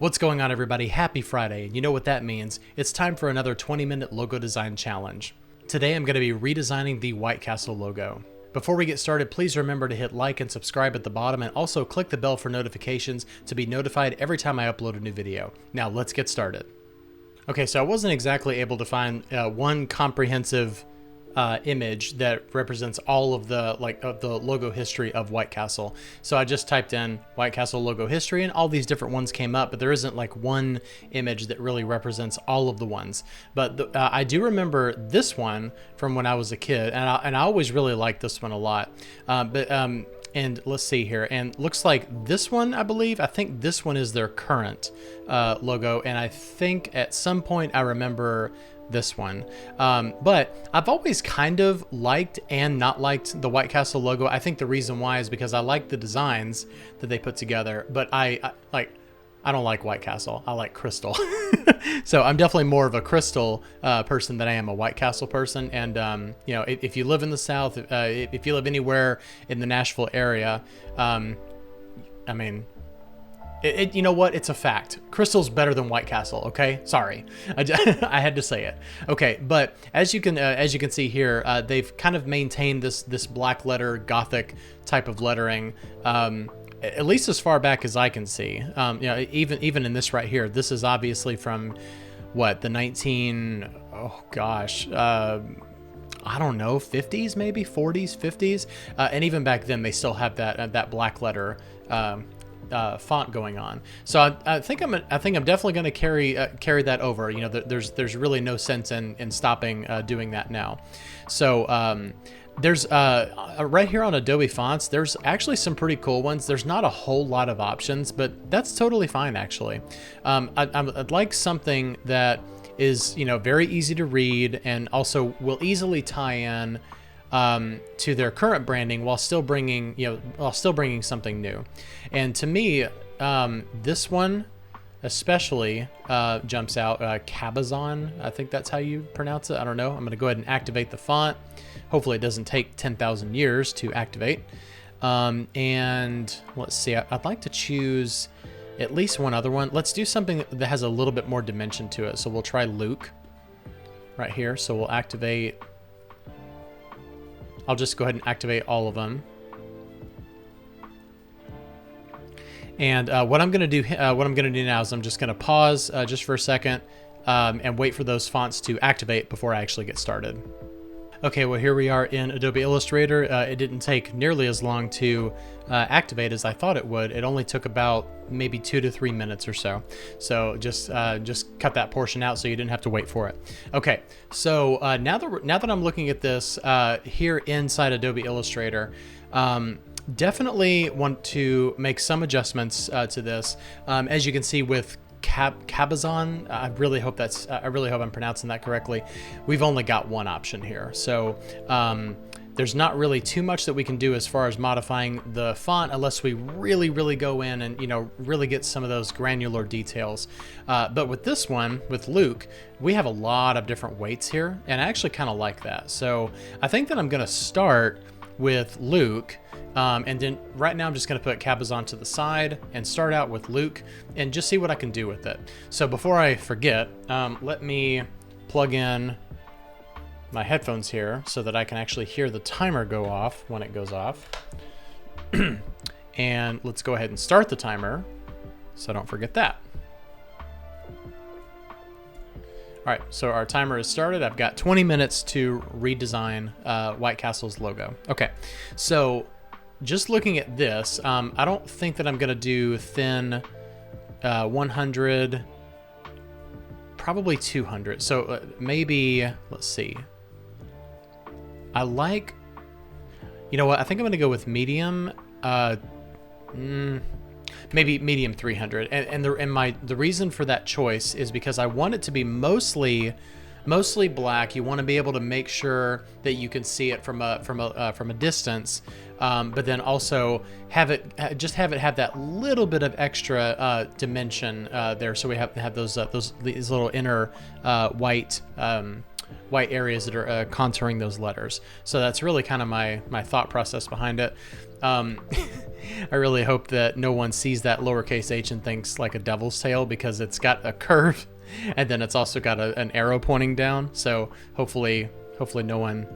What's going on, everybody? Happy Friday. You know what that means. It's time for another 20-minute logo design challenge. Today I'm going to be redesigning the White Castle logo. Before we get started, please remember to hit like and subscribe at the bottom, and also click the bell for notifications to be notified every time I upload a new video. Now let's get started. Okay, so I wasn't exactly able to find one comprehensive image that represents all of the logo history of White Castle. So I just typed in White Castle logo history and all these different ones came up, but there isn't like one image that really represents all of the ones. But I do remember this one from when I was a kid, and I always really liked this one a lot. And let's see here, and looks like this one, I think this one is their current logo, and I think at some point I remember this one. But I've always kind of liked and not liked the White Castle logo. I think the reason why is because I like the designs that they put together, but I don't like White Castle. I like Krystal. So I'm definitely more of a Krystal person than I am a White Castle person. And you know, if you live in the South, if you live anywhere in the Nashville area, I mean, you know what? It's a fact. Krystal's better than White Castle. Okay, sorry, I had to say it. Okay, but as you can see here, they've kind of maintained this black letter Gothic type of lettering. At least as far back as I can see. You know, even in this right here, this is obviously from what, the I don't know, 50s maybe, 40s, 50s, and even back then they still have that black letter font going on. So I think I'm definitely going to carry that over. You know, there's really no sense in stopping doing that now. So there's right here on Adobe Fonts, there's actually some pretty cool ones. There's not a whole lot of options, but that's totally fine actually. I'd like something that is, you know, very easy to read and also will easily tie in to their current branding while still bringing something new. And to me, this one especially jumps out. Cabazon, I think that's how you pronounce it. I don't know. I'm going to go ahead and activate the font. Hopefully it doesn't take 10,000 years to activate. And let's see, I'd like to choose at least one other one. Let's do something that has a little bit more dimension to it. So we'll try Luke right here. So we'll activate. I'll just go ahead and activate all of them. And what I'm going to do now is I'm just going to pause just for a second and wait for those fonts to activate before I actually get started. Okay, well, here we are in Adobe Illustrator. It didn't take nearly as long to activate as I thought it would. It only took about maybe 2 to 3 minutes or so. So just cut that portion out so you didn't have to wait for it. Okay, so now that I'm looking at this here inside Adobe Illustrator, definitely want to make some adjustments to this. As you can see with Cabazon, I really hope I'm pronouncing that correctly. We've only got one option here, so there's not really too much that we can do as far as modifying the font unless we really go in and, you know, really get some of those granular details. But with this one, with Luke, we have a lot of different weights here, and I actually kind of like that. So I think that I'm going to start with Luke. And then right now I'm just going to put Cabazon to the side and start out with Luke and just see what I can do with it. So before I forget, let me plug in my headphones here so that I can actually hear the timer go off when it goes off. And let's go ahead and start the timer so don't forget that. All right, so our timer is started. I've got 20 minutes to redesign White Castle's logo. Okay, so just looking at this, I don't think that I'm going to do thin 100, probably 200. So maybe, let's see. I like, you know what? I think I'm going to go with medium, maybe medium 300. And the reason for that choice is because I want it to be mostly black. You want to be able to make sure that you can see it from a distance, but then also have it have that little bit of extra dimension there. So we have these little inner white areas that are contouring those letters. So that's really kind of my thought process behind it. I really hope that no one sees that lowercase h and thinks like a devil's tail, because it's got a curve and then it's also got an arrow pointing down. So hopefully no one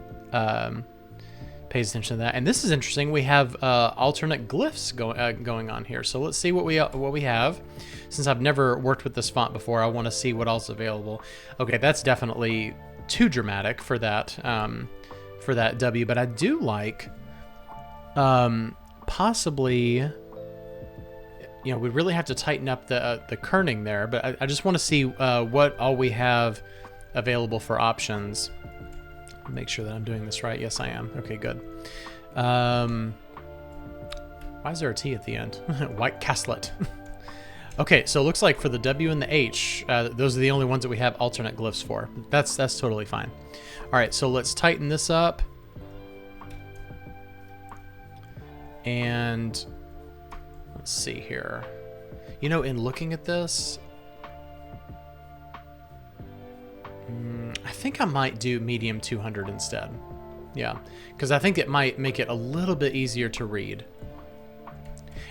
pays attention to that. And this is interesting. We have alternate glyphs going on here. So let's see what we have. Since I've never worked with this font before, I want to see what else is available. Okay, that's definitely too dramatic for that W, but I do like possibly, you know, we really have to tighten up the kerning there, but I just want to see what all we have available for options. Make sure that I'm doing this right. Yes, I am. Okay, good. Why is there a T at the end? White Castlet. Okay, so it looks like for the W and the H, those are the only ones that we have alternate glyphs for. That's totally fine. All right, so let's tighten this up. And let's see here. You know, in looking at this, I think I might do medium 200 instead. Yeah, because I think it might make it a little bit easier to read.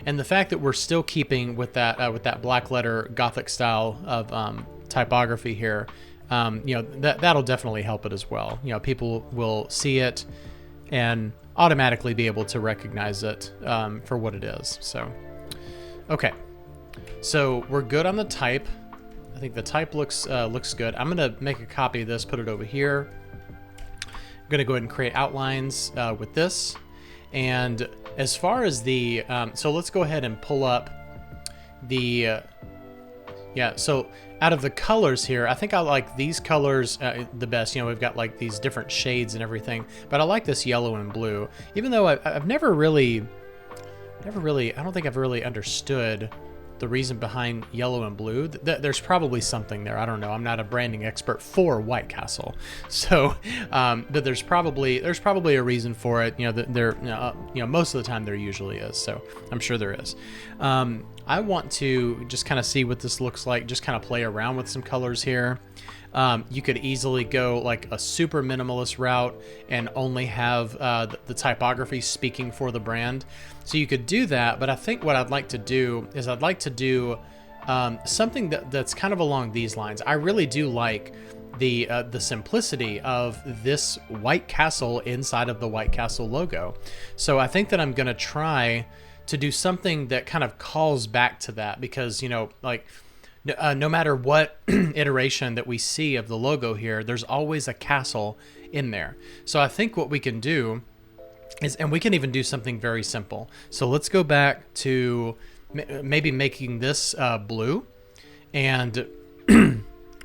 And the fact that we're still keeping with that black letter Gothic style of typography here, you know, that'll definitely help it as well. You know, people will see it and automatically be able to recognize it for what it is. So, okay, so we're good on the type. I think the type looks good. I'm gonna make a copy of this, put it over here. I'm gonna go ahead and create outlines with this. And as far as the, so let's go ahead and pull up the, yeah, so out of the colors here, I think I like these colors the best. You know, we've got like these different shades and everything, but I like this yellow and blue, even though I've never really, I don't think I've really understood the reason behind yellow and blue. There's probably something there. I don't know. I'm not a branding expert for White Castle, so but there's probably a reason for it. You know, you know, most of the time there usually is. So I'm sure there is. I want to just kind of see what this looks like. Just kind of play around with some colors here. You could easily go like a super minimalist route and only have the typography speaking for the brand. So you could do that, but I think what I'd like to do is I'd like to do something that's kind of along these lines. I really do like the simplicity of this White Castle inside of the White Castle logo. So I think that I'm going to try to do something that kind of calls back to that, because, you know, like, no matter what iteration that we see of the logo here, there's always a castle in there. So I think what we can do is, and we can even do something very simple. So let's go back to maybe making this blue. And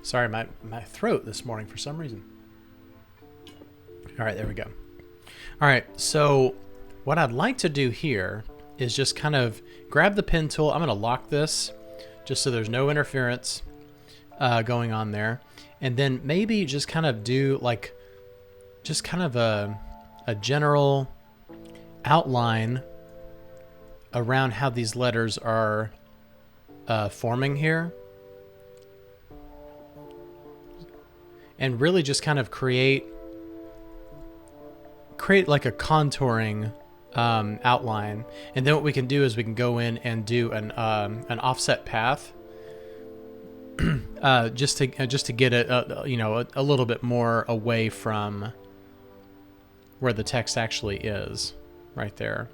sorry, my throat this morning for some reason. All right, there we go. All right, so what I'd like to do here is just kind of grab the pen tool. I'm going to lock this just so there's no interference going on there. And then maybe just kind of do like, just kind of a general outline around how these letters are forming here. And really just kind of create like a contouring outline. And then what we can do is we can go in and do an offset path just to get it you know, a little bit more away from where the text actually is, right there.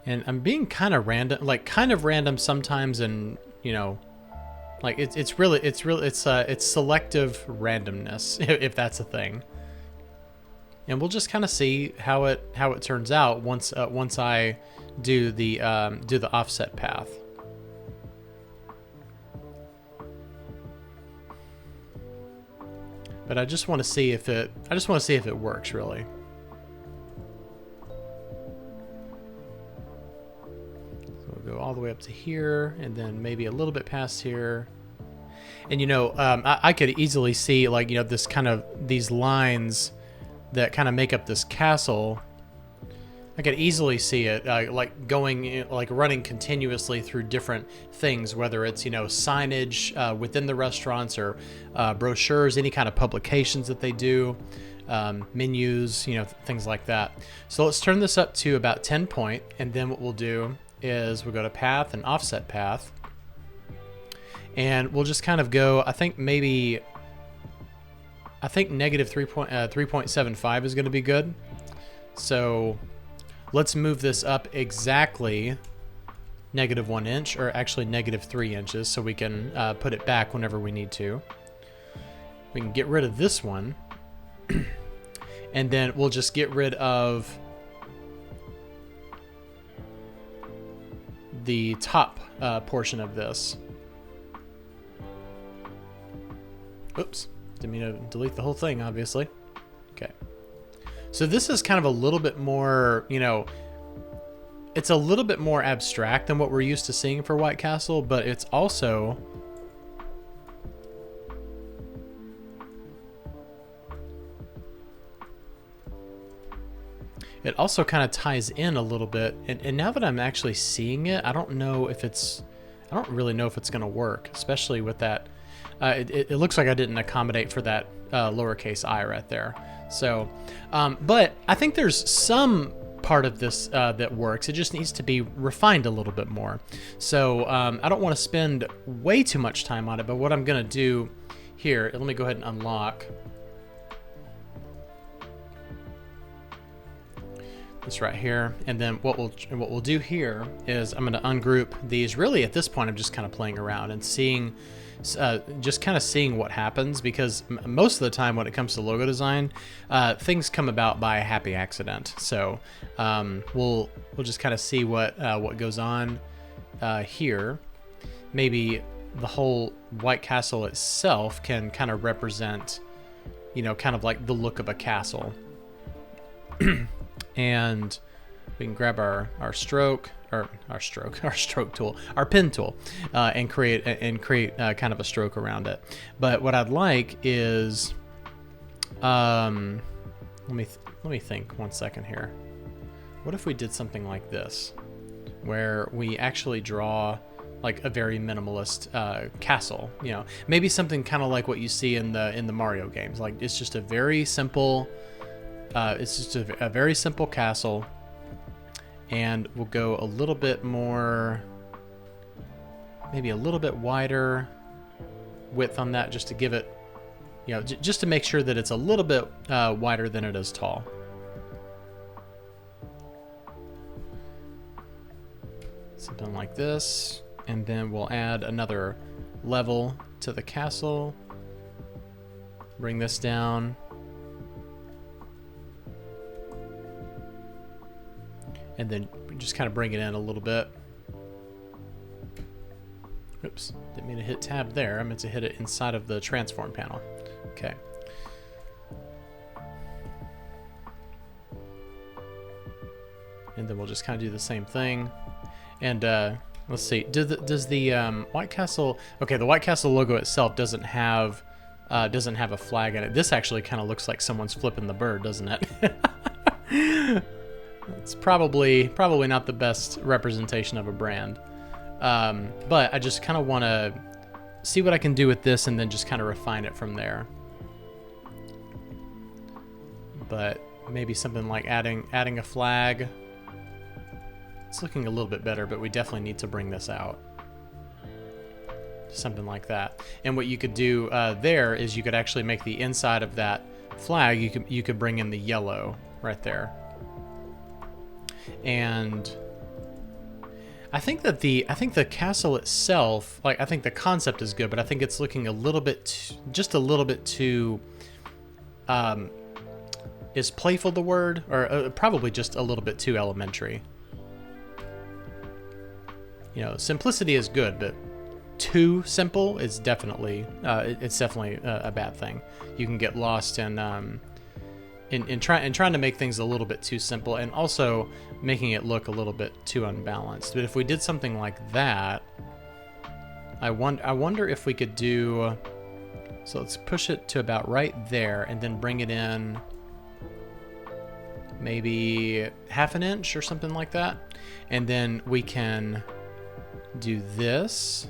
And I'm being kind of random sometimes, and you know, like it's selective randomness, if that's a thing. And we'll just kind of see how it turns out once I do the offset path. But I just want to see if it works really. So we'll go all the way up to here, and then maybe a little bit past here. And you know, I could easily see, like, you know, this kind of these lines that kind of make up this castle. I could easily see it like going, like running continuously through different things, whether it's, you know, signage within the restaurants or brochures, any kind of publications that they do. menus, things like that. So let's turn this up to about 10 point, and then what we'll do is we'll go to path and offset path, and we'll just kind of go, I think negative 3.75 is going to be good. So let's move this up exactly -1 inch, or actually -3 inches, so we can put it back whenever we need to. We can get rid of this one, and then we'll just get rid of the top portion of this. Oops, didn't mean to delete the whole thing, obviously. Okay. So this is kind of a little bit more, it's a little bit more abstract than what we're used to seeing for White Castle, but it's also kind of ties in a little bit. And now that I'm actually seeing it, I don't really know if it's going to work, especially with that. It looks like I didn't accommodate for that lowercase I right there. So, but I think there's some part of this that works. It just needs to be refined a little bit more. So I don't want to spend way too much time on it, but what I'm going to do here, let me go ahead and unlock this right here, and then what we'll do here is I'm going to ungroup these. Really, at this point, I'm just kind of playing around and seeing, just kind of seeing what happens, because most of the time when it comes to logo design, things come about by a happy accident. So we'll just kind of see what goes on here. Maybe the whole White Castle itself can kind of represent, kind of like the look of a castle. And we can grab our stroke tool, our pen tool, and create kind of a stroke around it. But what I'd like is, let me think 1 second here. What if we did something like this, where we actually draw like a very minimalist castle? Maybe something kind of like what you see in the Mario games. Like it's just a very simple. It's just a very simple castle, and we'll go a little bit more, maybe a little bit wider width on that, just to give it, just to make sure that it's a little bit wider than it is tall. Something like this, and then we'll add another level to the castle, bring this down. And then just kind of bring it in a little bit. Oops, didn't mean to hit tab there. I meant to hit it inside of the transform panel. Okay. And then we'll just kind of do the same thing. And let's see, does the White Castle, okay, the White Castle logo itself doesn't have a flag in it. This actually kind of looks like someone's flipping the bird, doesn't it? It's probably not the best representation of a brand, but I just kind of want to see what I can do with this, and then just kind of refine it from there. But maybe something like adding a flag. It's looking a little bit better, but we definitely need to bring this out. Something like that. And what you could do there is you could actually make the inside of that flag, you could bring in the yellow right there. And I think the castle itself, like, I think the concept is good, but I think it's looking a little bit just a little bit too is playful the word, or probably just a little bit too elementary. Simplicity is good, but too simple is definitely a bad thing. You can get lost in trying to make things a little bit too simple, and also making it look a little bit too unbalanced. But if we did something like that, I wonder if we could do. So let's push it to about right there, and then bring it in maybe 1/2 inch or something like that, and then we can do this,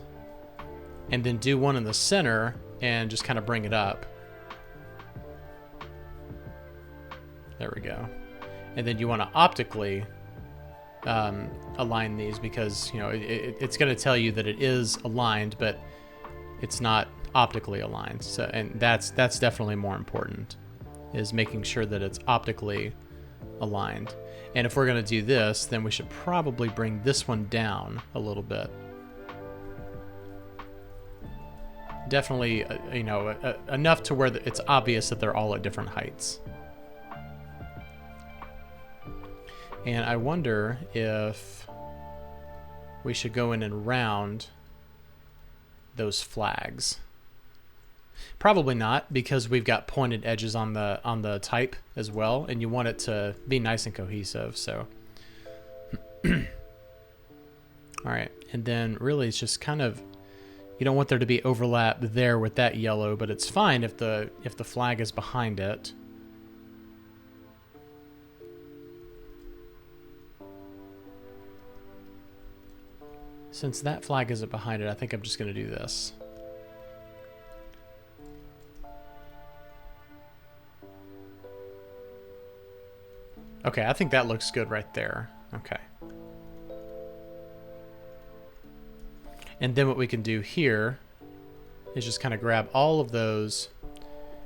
and then do one in the center, and just kind of bring it up. There we go. And then you want to optically align these, because you know it's going to tell you that it is aligned, but it's not optically aligned. So, and that's definitely more important, is making sure that it's optically aligned. And if we're going to do this, then we should probably bring this one down a little bit. Definitely, you know, enough to where it's obvious that they're all at different heights. And I wonder if we should go in and round those flags. Probably not, because we've got pointed edges on the type as well, and you want it to be nice and cohesive. So, all right, and then really it's just kind of, you don't want there to be overlap there with that yellow, but it's fine if the flag is behind it. Since that flag isn't behind it, I think I'm just going to do this. Okay, I think that looks good right there. Okay. And then what we can do here is just kind of grab all of those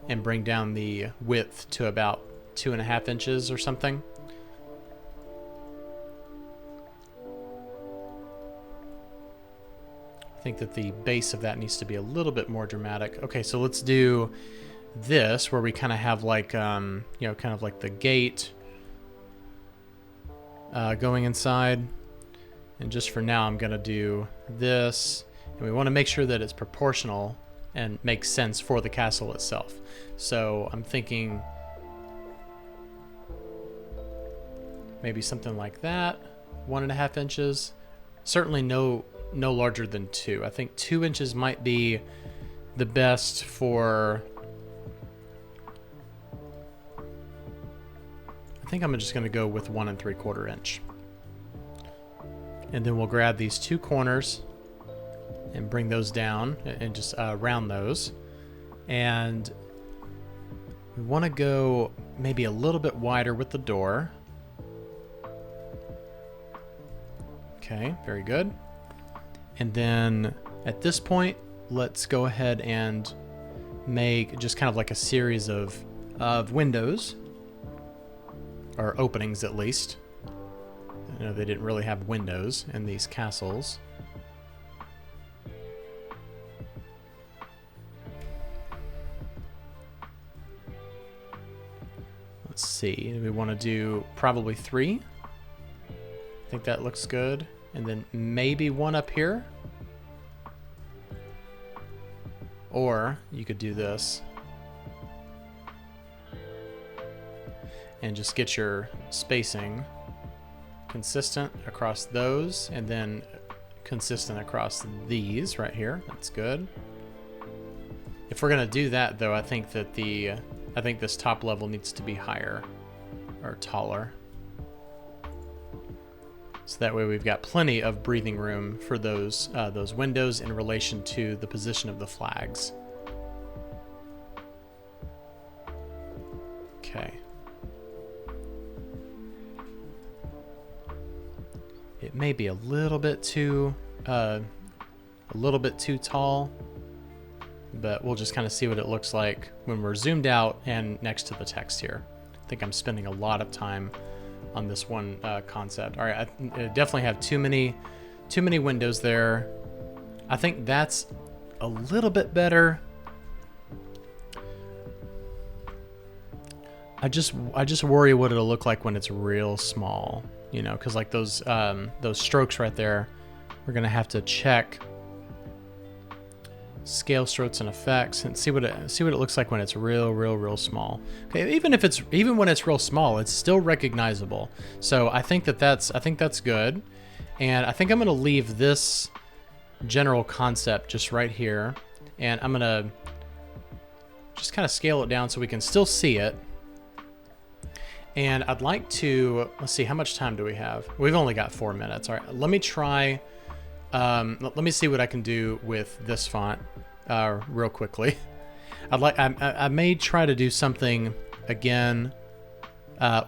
and bring down the width to about 2.5 inches or something. I think that the base of that needs to be a little bit more dramatic. Okay, so let's do this, where we kind of have like, you know, kind of like the gate going inside. And just for now, I'm going to do this. And we want to make sure that it's proportional and makes sense for the castle itself. So I'm thinking maybe something like that, 1.5 inches. Certainly no larger than 2. I think 2 inches might be the best for... I think I'm just going to go with 1 3/4 inch. And then we'll grab these 2 corners and bring those down and just round those. And we want to go maybe a little bit wider with the door. Okay, very good. And then at this point, let's go ahead and make just kind of like a series of windows, or openings at least. You know, they didn't really have windows in these castles. Let's see, we want to do probably 3. I think that looks good. And then maybe 1 up here. Or you could do this and just get your spacing consistent across those, and then consistent across these right here. That's good. If we're gonna do that though, I think that this top level needs to be higher or taller. So that way we've got plenty of breathing room for those windows in relation to the position of the flags. Okay. It may be a little bit too tall, but we'll just kind of see what it looks like when we're zoomed out and next to the text here. I think I'm spending a lot of time on this one concept. All right, I definitely have too many windows there. I think that's a little bit better. I just worry what it'll look like when it's real small, you know, because like those strokes right there, we're gonna have to check scale strokes and effects and see what it looks like when it's real small. Okay, even when it's real small, it's still recognizable. So I think that's good, and I think I'm gonna leave this general concept just right here, and I'm gonna just kind of scale it down so we can still see it. And I'd like to, let's see, how much time do we have? We've only got 4 minutes. All right, let me try, let me see what I can do with this font real quickly. I may try to do something again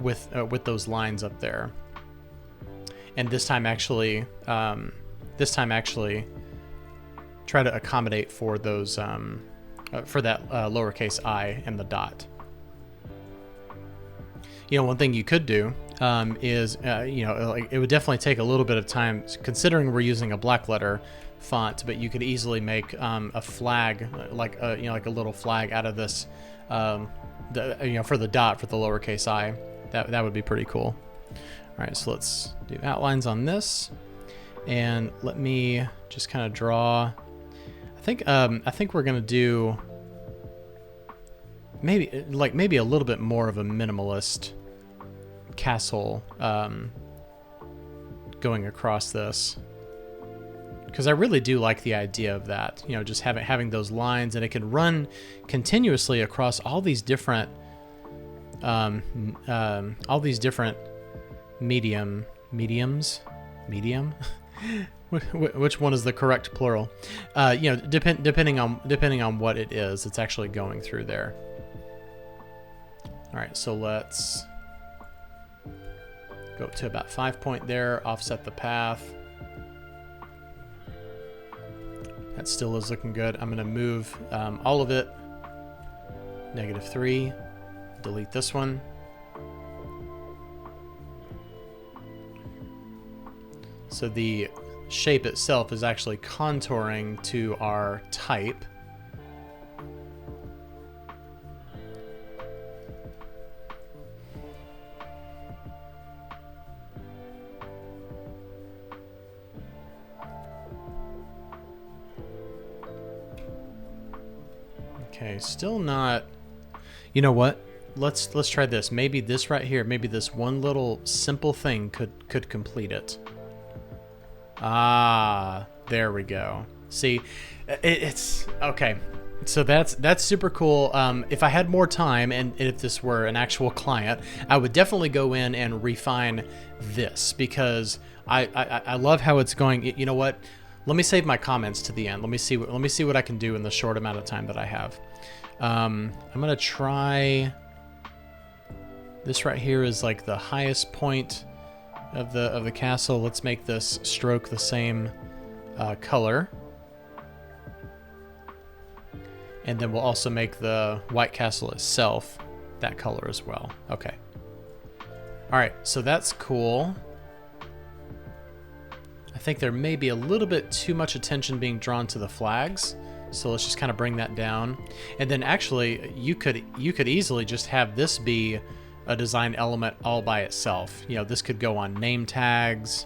with those lines up there. And this time actually try to accommodate for those for that lowercase I and the dot. You know, one thing you could do is, you know, like, it would definitely take a little bit of time considering we're using a black letter font, but you could easily make a flag, like a, you know, like a little flag out of this, you know, for the dot for the lowercase I. That would be pretty cool. All right, so let's do outlines on this, and let me just kind of draw. I think we're gonna do maybe a little bit more of a minimalist castle going across this, because I really do like the idea of that. You know, just having those lines, and it can run continuously across all these different medium. Which one is the correct plural? You know, depending on what it is, it's actually going through there. All right, so let's go to about 5 point there, offset the path. That still is looking good. I'm going to move all of it, -3, delete this one. So the shape itself is actually contouring to our type. Okay, still not. You know what? Let's try this. Maybe this right here, maybe this one little simple thing could complete it. Ah, there we go. See, it's okay. So that's super cool. If I had more time, and if this were an actual client, I would definitely go in and refine this, because I love how it's going. You know what? Let me save my comments to the end. Let me see what I can do in the short amount of time that I have. I'm gonna try this right here is like the highest point of the castle. Let's make this stroke the same color, and then we'll also make the White Castle itself that color as well. Okay. All right, so that's cool. I think there may be a little bit too much attention being drawn to the flags, so let's just kind of bring that down. And then actually, you could easily just have this be a design element all by itself. You know, this could go on name tags.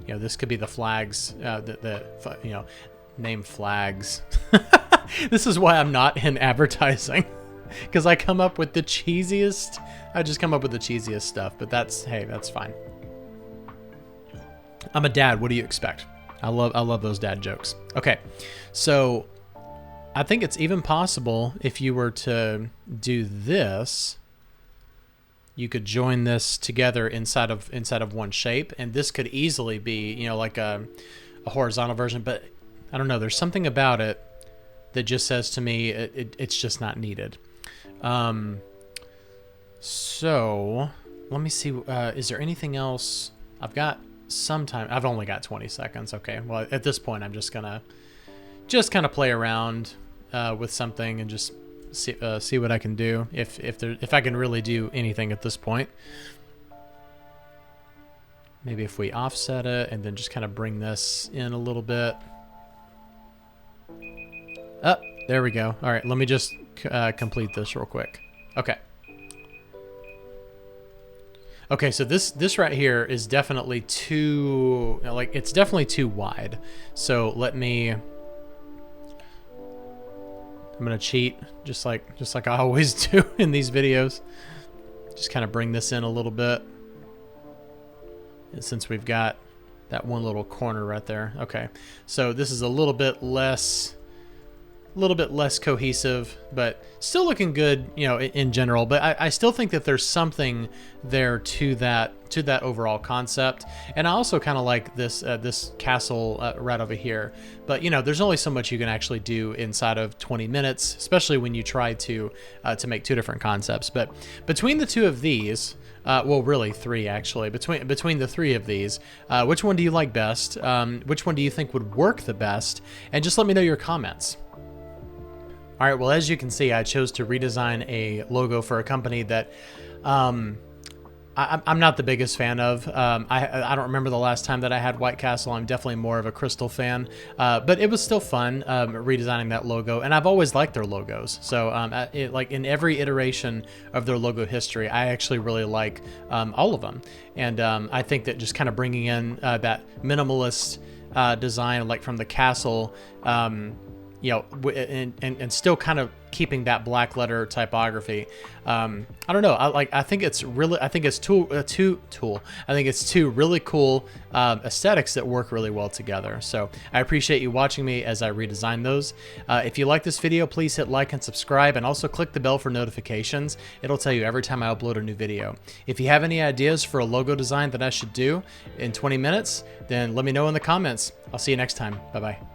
You know, this could be the flags, you know, name flags. This is why I'm not in advertising, because I come up with the cheesiest. I just come up with the cheesiest stuff. But hey, that's fine. I'm a dad. What do you expect? I love those dad jokes. Okay, so I think it's even possible if you were to do this. You could join this together inside of one shape, and this could easily be, you know, like a horizontal version. But I don't know. There's something about it that just says to me it's just not needed. So let me see. Is there anything else? I've got some time. I've only got 20 seconds. Okay. Well, at this point, I'm just gonna kind of play around with something and just see what I can do, if I can really do anything at this point. Maybe if we offset it and then just kind of bring this in a little bit. Oh, there we go. All right, let me just complete this real quick. Okay. Okay, so this right here is definitely too, like, it's definitely too wide. So let me, I'm gonna cheat just like I always do in these videos. Just kind of bring this in a little bit. And since we've got that one little corner right there. Okay, so this is a little bit less a little bit less cohesive, but still looking good, you know, in general. But I still think that there's something there to that overall concept. And I also kind of like this castle right over here. But you know, there's only so much you can actually do inside of 20 minutes, especially when you try to make two different concepts. But between the two of these, well, really three actually. Between the three of these, which one do you like best? Which one do you think would work the best? And just let me know your comments. All right, well, as you can see, I chose to redesign a logo for a company that I'm not the biggest fan of. I don't remember the last time that I had White Castle. I'm definitely more of a Krystal fan, but it was still fun redesigning that logo, and I've always liked their logos. So like in every iteration of their logo history, I actually really like all of them. And I think that just kind of bringing in that minimalist design, like from the castle, you know, and still kind of keeping that black letter typography. I don't know. I think it's two really cool aesthetics that work really well together. So I appreciate you watching me as I redesign those. If you like this video, please hit like and subscribe, and also click the bell for notifications. It'll tell you every time I upload a new video. If you have any ideas for a logo design that I should do in 20 minutes, then let me know in the comments. I'll see you next time. Bye-bye.